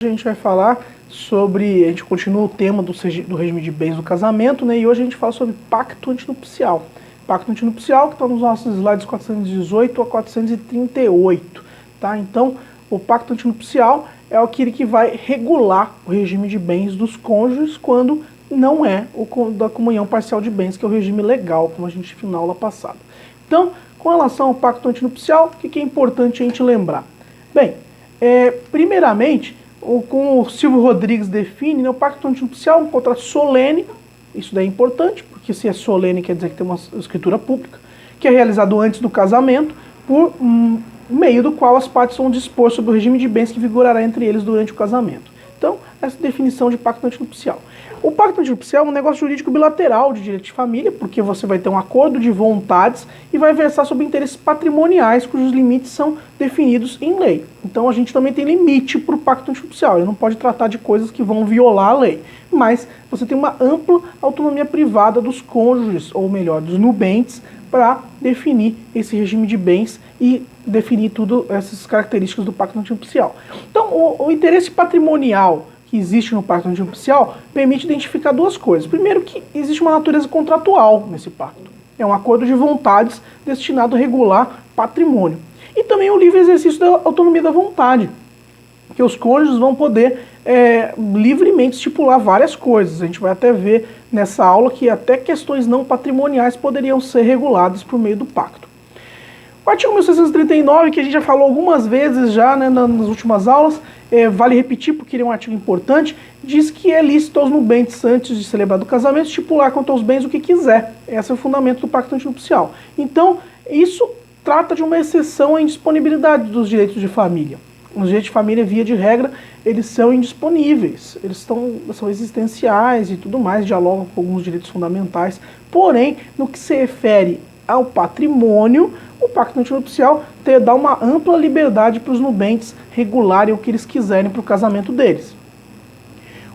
A gente vai falar sobre, a gente continua o tema do regime de bens do casamento, né? E hoje a gente fala sobre pacto antinupcial. Pacto antinupcial que está nos nossos slides 418 a 438, tá? Então, o pacto antinupcial é aquele que vai regular o regime de bens dos cônjuges quando não é o da comunhão parcial de bens, que é o regime legal, como a gente viu na aula passada. Então, com relação ao pacto antinupcial, o que é importante a gente lembrar? Bem, primeiramente, como o Silvio Rodrigues define, né, o pacto antinupcial é um contrato solene, isso daí é importante, porque se é solene quer dizer que tem uma escritura pública, que é realizado antes do casamento, por meio do qual as partes vão dispor sobre o regime de bens que vigorará entre eles durante o casamento. Então, essa definição de pacto antinupcial. O pacto antinupcial é um negócio jurídico bilateral de direito de família, porque você vai ter um acordo de vontades e vai versar sobre interesses patrimoniais cujos limites são definidos em lei. Então a gente também tem limite para o pacto antinupcial, ele não pode tratar de coisas que vão violar a lei, mas você tem uma ampla autonomia privada dos cônjuges, ou melhor, dos nubentes, para definir esse regime de bens e definir tudo essas características do pacto antinupcial. Então o interesse patrimonial que existe no pacto antinupcial permite identificar duas coisas. Primeiro, que existe uma natureza contratual nesse pacto. É um acordo de vontades destinado a regular patrimônio. E também o livre exercício da autonomia da vontade, que os cônjuges vão poder livremente estipular várias coisas. A gente vai até ver nessa aula que até questões não patrimoniais poderiam ser reguladas por meio do pacto. O artigo 1639, que a gente já falou algumas vezes já, né, nas últimas aulas, vale repetir porque ele é um artigo importante, diz que é lícito aos nubentes, antes de celebrar o casamento, estipular quanto aos bens o que quiser. Esse é o fundamento do pacto antinupcial. Então, isso trata de uma exceção à indisponibilidade dos direitos de família. Os direitos de família, via de regra, eles são indisponíveis, eles são existenciais e tudo mais, dialogam com alguns direitos fundamentais. Porém, no que se refere ao patrimônio, o pacto antinupcial dá uma ampla liberdade para os nubentes regularem o que eles quiserem para o casamento deles.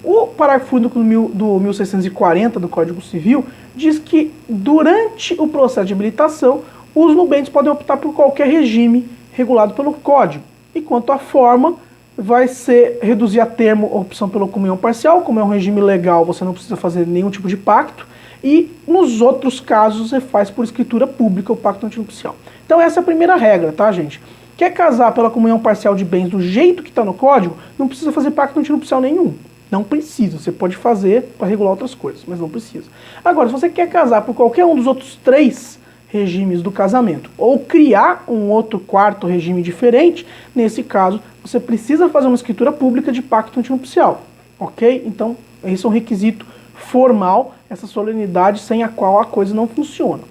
O parágrafo único do 1640 do Código Civil diz que durante o processo de habilitação, os nubentes podem optar por qualquer regime regulado pelo Código. E quanto à forma, vai ser reduzir a termo a opção pela comunhão parcial. Como é um regime legal, você não precisa fazer nenhum tipo de pacto. E nos outros casos você faz por escritura pública o pacto antinupcial. Então essa é a primeira regra, tá, gente? Quer casar pela comunhão parcial de bens do jeito que está no código, não precisa fazer pacto antinupcial nenhum. Não precisa, você pode fazer para regular outras coisas, mas não precisa. Agora, se você quer casar por qualquer um dos outros três regimes do casamento, ou criar um outro quarto regime diferente, nesse caso, você precisa fazer uma escritura pública de pacto antinupcial, ok? Então, esse é um requisito formal, essa solenidade sem a qual a coisa não funciona.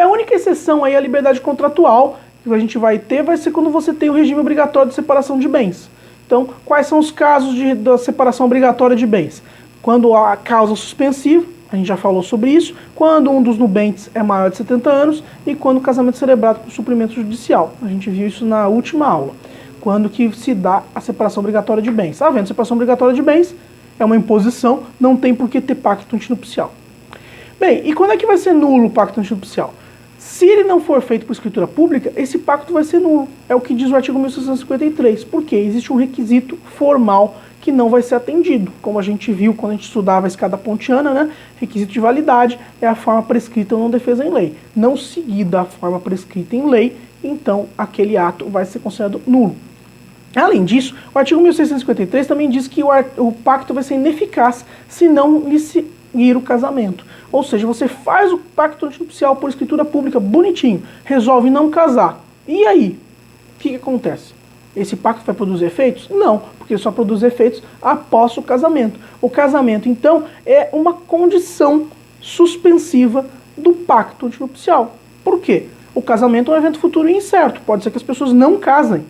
A única exceção aí à liberdade contratual que a gente vai ter vai ser quando você tem o regime obrigatório de separação de bens. Então, quais são os casos da separação obrigatória de bens? Quando há causa suspensiva, a gente já falou sobre isso, quando um dos nubentes é maior de 70 anos e quando o casamento é celebrado por suprimento judicial. A gente viu isso na última aula, quando que se dá a separação obrigatória de bens. Havendo separação obrigatória de bens, é uma imposição, não tem por que ter pacto antinupcial. Bem, e quando é que vai ser nulo o pacto antinupcial? Se ele não for feito por escritura pública, esse pacto vai ser nulo. É o que diz o artigo 1653. Por quê? Existe um requisito formal que não vai ser atendido. Como a gente viu quando a gente estudava a escada pontiana, né? Requisito de validade é a forma prescrita ou não defesa em lei. Não seguida a forma prescrita em lei, então aquele ato vai ser considerado nulo. Além disso, o artigo 1653 também diz que o pacto vai ser ineficaz se não lhe seguir o casamento. Ou seja, você faz o pacto antinupcial por escritura pública bonitinho, resolve não casar. E aí? O que acontece? Esse pacto vai produzir efeitos? Não, porque só produz efeitos após o casamento. O casamento, então, é uma condição suspensiva do pacto antinupcial. Por quê? O casamento é um evento futuro e incerto. Pode ser que as pessoas não casem.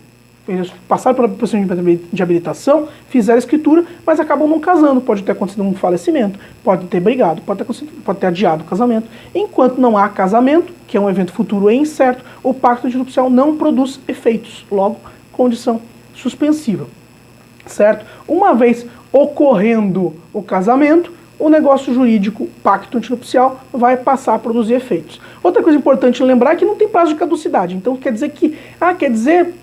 Eles passaram pela procedimento de habilitação, fizeram a escritura, mas acabam não casando. Pode ter acontecido um falecimento, pode ter brigado, pode ter adiado o casamento. Enquanto não há casamento, que é um evento futuro e incerto, o pacto antinupcial não produz efeitos. Logo, condição suspensiva. Certo? Uma vez ocorrendo o casamento, o negócio jurídico, pacto antinupcial, vai passar a produzir efeitos. Outra coisa importante lembrar é que não tem prazo de caducidade. Então quer dizer que,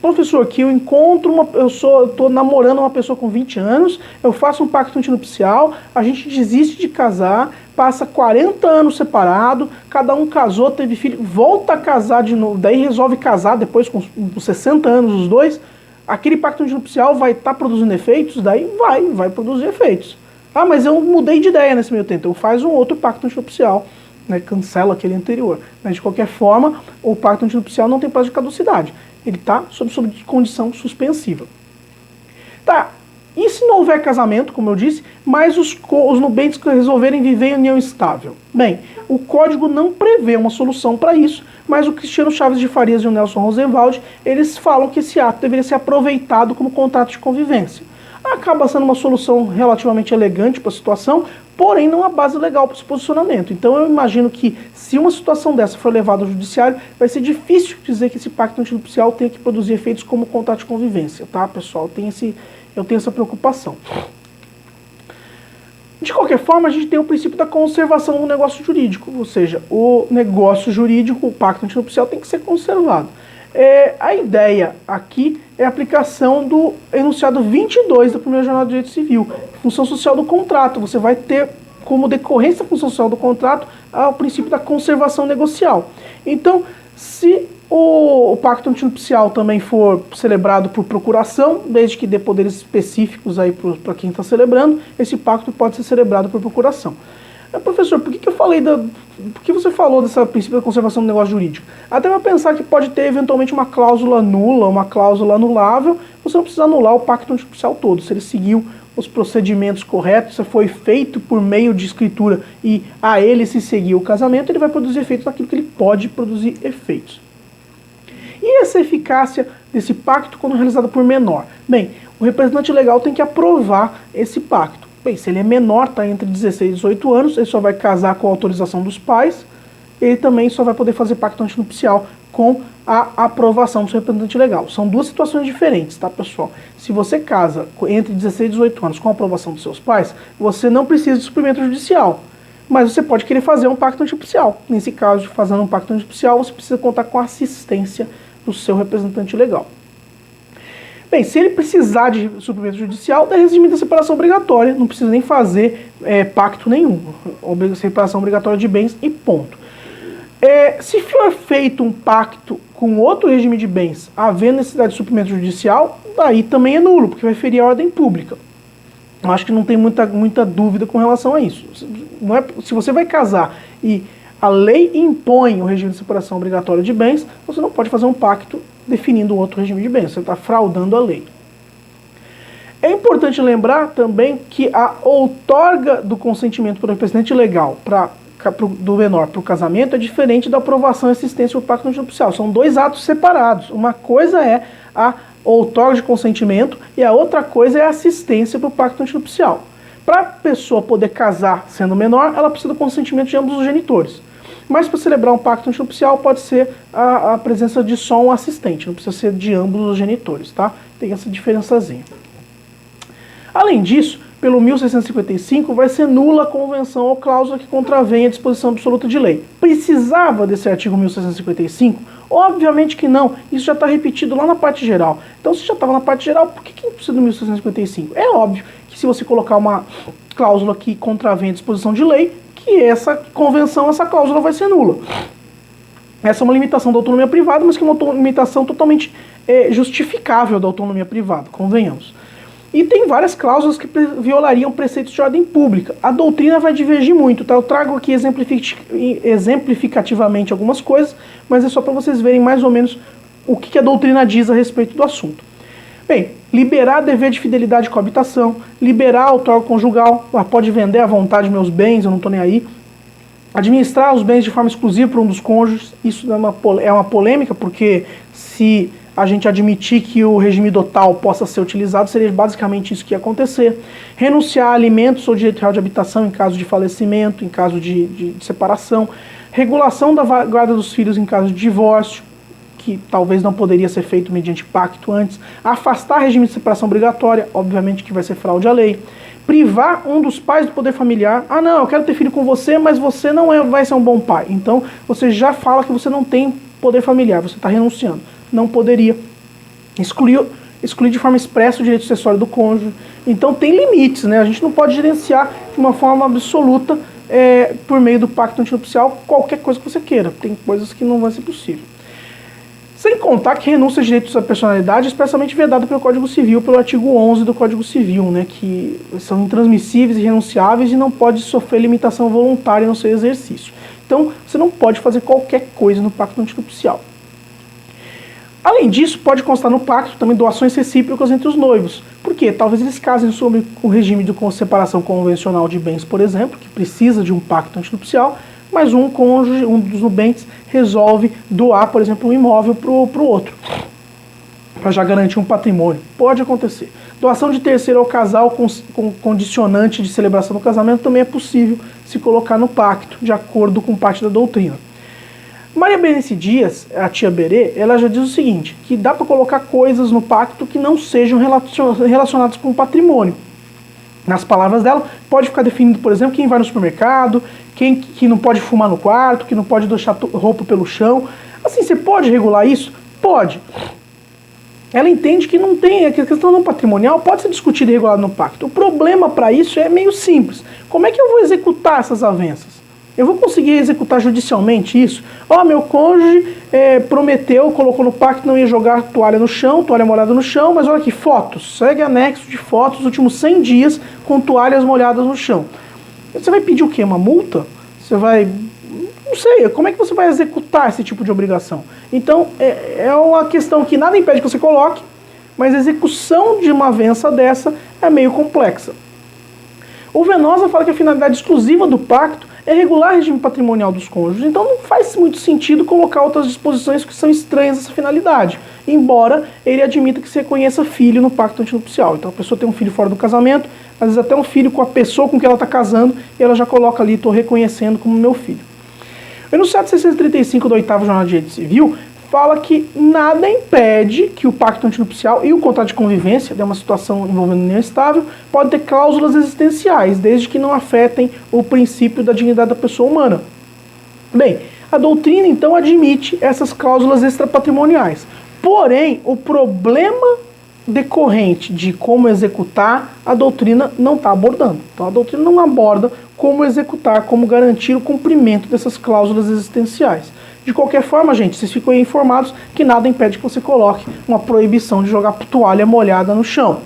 professor, que eu encontro estou namorando uma pessoa com 20 anos, eu faço um pacto antinupcial, a gente desiste de casar, passa 40 anos separado, cada um casou, teve filho, volta a casar de novo, daí resolve casar depois com 60 anos os dois, aquele pacto antinupcial vai estar produzindo efeitos? Daí vai produzir efeitos. Ah, mas eu mudei de ideia nesse meio tempo, então faz um outro pacto antinupcial, né, cancela aquele anterior. Mas de qualquer forma, o pacto antinupcial não tem prazo de caducidade, ele está sob condição suspensiva. Tá, e se não houver casamento, como eu disse, mas os nubentes resolverem viver em união estável? Bem, o código não prevê uma solução para isso, mas o Cristiano Chaves de Farias e o Nelson Rosenwald, eles falam que esse ato deveria ser aproveitado como contrato de convivência. Acaba sendo uma solução relativamente elegante para a situação, porém não há base legal para esse posicionamento. Então eu imagino que se uma situação dessa for levada ao judiciário, vai ser difícil dizer que esse pacto antinupcial tenha que produzir efeitos como contrato de convivência, tá, pessoal? Eu tenho essa preocupação. De qualquer forma, a gente tem o princípio da conservação do negócio jurídico, ou seja, o negócio jurídico, o pacto antinupcial tem que ser conservado. A ideia aqui é a aplicação do enunciado 22 da primeira jornada de direito civil, função social do contrato. Você vai ter como decorrência da função social do contrato o princípio da conservação negocial. Então, se o pacto antinupcial também for celebrado por procuração, desde que dê poderes específicos aí para quem está celebrando, esse pacto pode ser celebrado por procuração. Professor, por que eu falei por que você falou desse princípio da conservação do negócio jurídico? Até para pensar que pode ter eventualmente uma cláusula nula, uma cláusula anulável, você não precisa anular o pacto antinupcial todo. Se ele seguiu os procedimentos corretos, se foi feito por meio de escritura e a ele se seguiu o casamento, ele vai produzir efeitos naquilo que ele pode produzir efeitos. E essa eficácia desse pacto quando realizada por menor? Bem, o representante legal tem que aprovar esse pacto. Bem, se ele é menor, está entre 16 e 18 anos, ele só vai casar com a autorização dos pais, ele também só vai poder fazer pacto antinupcial com a aprovação do seu representante legal. São duas situações diferentes, tá, pessoal? Se você casa entre 16 e 18 anos com a aprovação dos seus pais, você não precisa de suprimento judicial, mas você pode querer fazer um pacto antinupcial. Nesse caso, fazendo um pacto antinupcial, você precisa contar com a assistência do seu representante legal. Bem, se ele precisar de suprimento judicial, dá regime da separação obrigatória, não precisa nem fazer pacto nenhum, separação obrigatória de bens e ponto. Se for feito um pacto com outro regime de bens, havendo necessidade de suprimento judicial, daí também é nulo, porque vai ferir a ordem pública. Eu acho que não tem muita dúvida com relação a isso. Se você vai casar e a lei impõe o regime de separação obrigatória de bens, você não pode fazer um pacto definindo outro regime de bens, você está fraudando a lei. É importante lembrar também que a outorga do consentimento pelo representante legal do menor para o casamento é diferente da aprovação e assistência do pacto antinupcial. São dois atos separados. Uma coisa é a outorga de consentimento e a outra coisa é a assistência para o pacto antinupcial. Para a pessoa poder casar sendo menor, ela precisa do consentimento de ambos os genitores. Mas para celebrar um pacto antinupcial pode ser a presença de só um assistente, não precisa ser de ambos os genitores, tá? Tem essa diferençazinha. Além disso, pelo 1655 vai ser nula a convenção ou cláusula que contravém a disposição absoluta de lei. Precisava desse artigo 1655? Obviamente que não, isso já está repetido lá na parte geral. Então se já estava na parte geral, por que não precisa do 1655? É óbvio que se você colocar uma cláusula que contravém a disposição de lei, que essa convenção, essa cláusula vai ser nula. Essa é uma limitação da autonomia privada, mas que é uma limitação totalmente justificável da autonomia privada, convenhamos. E tem várias cláusulas que violariam preceitos de ordem pública. A doutrina vai divergir muito, tá? Eu trago aqui exemplificativamente algumas coisas, mas é só para vocês verem mais ou menos o que a doutrina diz a respeito do assunto. Bem, liberar dever de fidelidade de coabitação, liberar a outorga conjugal, pode vender à vontade meus bens, eu não estou nem aí. Administrar os bens de forma exclusiva para um dos cônjuges, isso é uma polêmica, porque se a gente admitir que o regime dotal possa ser utilizado, seria basicamente isso que ia acontecer. Renunciar a alimentos ou direito real de habitação em caso de falecimento, em caso de separação. Regulação da guarda dos filhos em caso de divórcio, que talvez não poderia ser feito mediante pacto antes. Afastar regime de separação obrigatória, obviamente que vai ser fraude à lei. privar um dos pais do poder familiar. Ah, não, eu quero ter filho com você, mas você não vai ser um bom pai. Então, você já fala que você não tem poder familiar, você está renunciando. Não poderia. Excluir de forma expressa o direito sucessório do cônjuge. Então, tem limites, né? A gente não pode gerenciar de uma forma absoluta, por meio do pacto antinupcial, qualquer coisa que você queira. Tem coisas que não vai ser possível. Sem contar que renúncia a direitos à personalidade é expressamente vedada pelo Código Civil, pelo artigo 11 do Código Civil, né, que são intransmissíveis e renunciáveis e não pode sofrer limitação voluntária no seu exercício. Então, você não pode fazer qualquer coisa no pacto antinupcial. Além disso, pode constar no pacto também doações recíprocas entre os noivos. Por quê? Talvez eles casem sobre o regime de separação convencional de bens, por exemplo, que precisa de um pacto antinupcial, mas um cônjuge, um dos nubentes, resolve doar, por exemplo, um imóvel para o outro, para já garantir um patrimônio. Pode acontecer. Doação de terceiro ao casal com condicionante de celebração do casamento também é possível se colocar no pacto, de acordo com parte da doutrina. Maria Berenice Dias, a tia Berê, ela já diz o seguinte, que dá para colocar coisas no pacto que não sejam relacionadas com o patrimônio. Nas palavras dela, pode ficar definido, por exemplo, quem vai no supermercado, quem que não pode fumar no quarto, que não pode deixar roupa pelo chão. Assim, você pode regular isso? Pode. Ela entende que não tem, a questão não patrimonial pode ser discutida e regulada no pacto. O problema para isso é meio simples. Como é que eu vou executar essas avanças? Eu vou conseguir executar judicialmente isso? Meu cônjuge prometeu, colocou no pacto que não ia jogar toalha no chão, toalha molhada no chão, mas olha aqui, fotos, segue anexo de fotos dos últimos 100 dias com toalhas molhadas no chão. Você vai pedir o quê? Uma multa? Você vai... Não sei, como é que você vai executar esse tipo de obrigação? Então, é uma questão que nada impede que você coloque, mas a execução de uma avença dessa é meio complexa. O Venosa fala que a finalidade exclusiva do pacto é regular o regime patrimonial dos cônjuges, então não faz muito sentido colocar outras disposições que são estranhas a essa finalidade, embora ele admita que se reconheça filho no pacto antinupcial. Então a pessoa tem um filho fora do casamento, às vezes até um filho com a pessoa com quem ela está casando, e ela já coloca ali, estou reconhecendo como meu filho. O enunciado 635 do 8º Jornal de Direito Civil fala que nada impede que o pacto antinupcial e o contrato de convivência, de uma situação envolvendo união estável, pode ter cláusulas existenciais, desde que não afetem o princípio da dignidade da pessoa humana. Bem, a doutrina então admite essas cláusulas extrapatrimoniais. Porém, o problema decorrente de como executar, a doutrina não está abordando. Então a doutrina não aborda como executar, como garantir o cumprimento dessas cláusulas existenciais. De qualquer forma, gente, vocês ficam aí informados que nada impede que você coloque uma proibição de jogar toalha molhada no chão.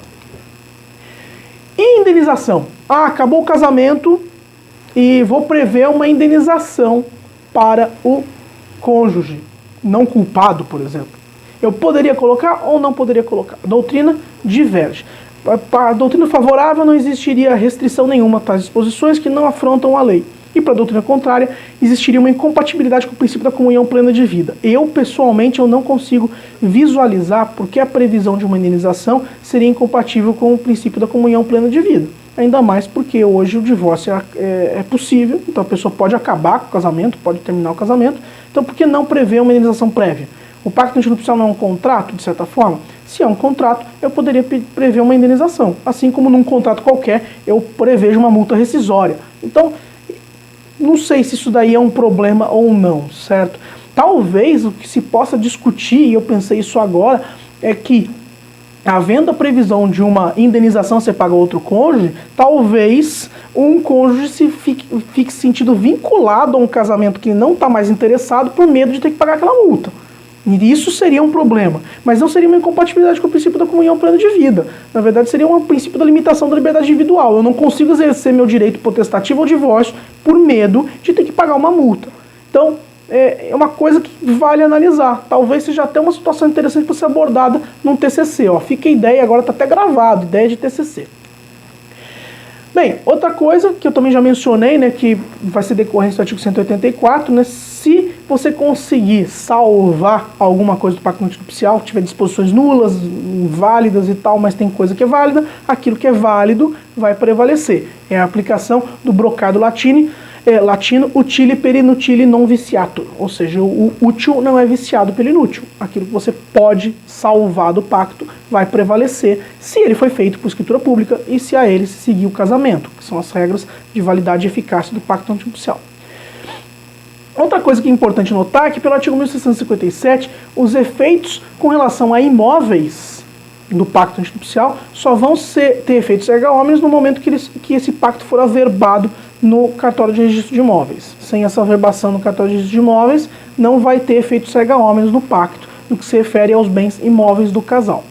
E indenização? Acabou o casamento e vou prever uma indenização para o cônjuge não culpado, por exemplo. Eu poderia colocar ou não poderia colocar? A doutrina diverge. Para a doutrina favorável não existiria restrição nenhuma a tais disposições que não afrontam a lei. E para a doutrina contrária, existiria uma incompatibilidade com o princípio da comunhão plena de vida. Eu, pessoalmente, eu não consigo visualizar porque a previsão de uma indenização seria incompatível com o princípio da comunhão plena de vida. Ainda mais porque hoje o divórcio é possível, então a pessoa pode acabar com o casamento, pode terminar o casamento, então por que não prever uma indenização prévia? O pacto antinupcial não é um contrato, de certa forma? Se é um contrato, eu poderia prever uma indenização, assim como num contrato qualquer eu prevejo uma multa rescisória. Então, não sei se isso daí é um problema ou não, certo? Talvez o que se possa discutir, e eu pensei isso agora, é que, havendo a previsão de uma indenização ser paga a outro cônjuge, talvez um cônjuge fique sentido vinculado a um casamento que não está mais interessado por medo de ter que pagar aquela multa. E isso seria um problema, mas não seria uma incompatibilidade com o princípio da comunhão plena de vida. Na verdade, seria um princípio da limitação da liberdade individual. Eu não consigo exercer meu direito potestativo ao divórcio por medo de ter que pagar uma multa. Então, é uma coisa que vale analisar. Talvez seja até uma situação interessante para ser abordada num TCC. Fica a ideia, agora está até gravado, ideia de TCC. Bem, outra coisa que eu também já mencionei, né, que vai ser decorrência do artigo 184, né, se você conseguir salvar alguma coisa do pacto antinupcial, tiver disposições nulas, inválidas e tal, mas tem coisa que é válida, aquilo que é válido vai prevalecer. É a aplicação do Brocado Latini. latino, utile per inutile non viciatur, ou seja, o útil não é viciado pelo inútil. Aquilo que você pode salvar do pacto vai prevalecer se ele foi feito por escritura pública e se a ele se seguir o casamento, que são as regras de validade e eficácia do pacto antinupcial. Outra coisa que é importante notar é que pelo artigo 1657, os efeitos com relação a imóveis do pacto antinupcial só vão ter efeitos erga omnes no momento que esse pacto for averbado no cartório de registro de imóveis. Sem essa averbação no cartório de registro de imóveis, não vai ter efeitos erga omnes no pacto, no que se refere aos bens imóveis do casal.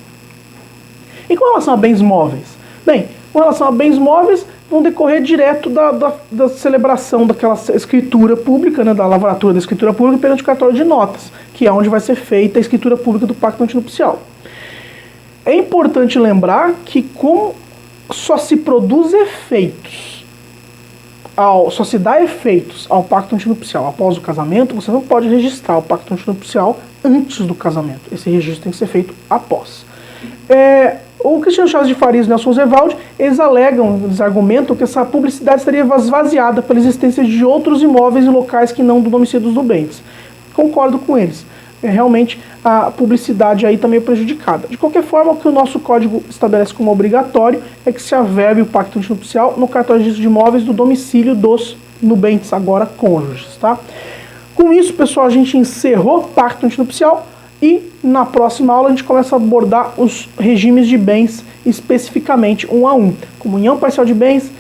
E com relação a bens móveis? Bem, com relação a bens móveis, vão decorrer direto da celebração daquela escritura pública, né, da lavratura da escritura pública perante o cartório de notas, que é onde vai ser feita a escritura pública do pacto antinupcial. É importante lembrar que como só se produz efeitos, só se dá efeitos ao pacto antinupcial após o casamento, você não pode registrar o pacto antinupcial antes do casamento. Esse registro tem que ser feito após. O Cristiano Chaves de Farias e Nelson Zerwald, eles argumentam que essa publicidade estaria esvaziada pela existência de outros imóveis e locais que não do domicílio dos nubentes. Concordo com eles. Realmente a publicidade aí está meio prejudicada. De qualquer forma, o que o nosso código estabelece como obrigatório é que se averbe o pacto antinupcial no cartório de registro de imóveis do domicílio dos nubentes, agora cônjuges, tá? Com isso, pessoal, a gente encerrou o pacto antinupcial. E na próxima aula a gente começa a abordar os regimes de bens especificamente um a um. Comunhão parcial de bens,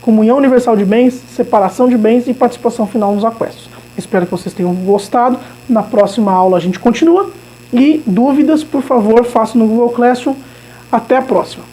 comunhão universal de bens, separação de bens e participação final nos aquestos. Espero que vocês tenham gostado. Na próxima aula a gente continua. E dúvidas, por favor, façam no Google Classroom. Até a próxima.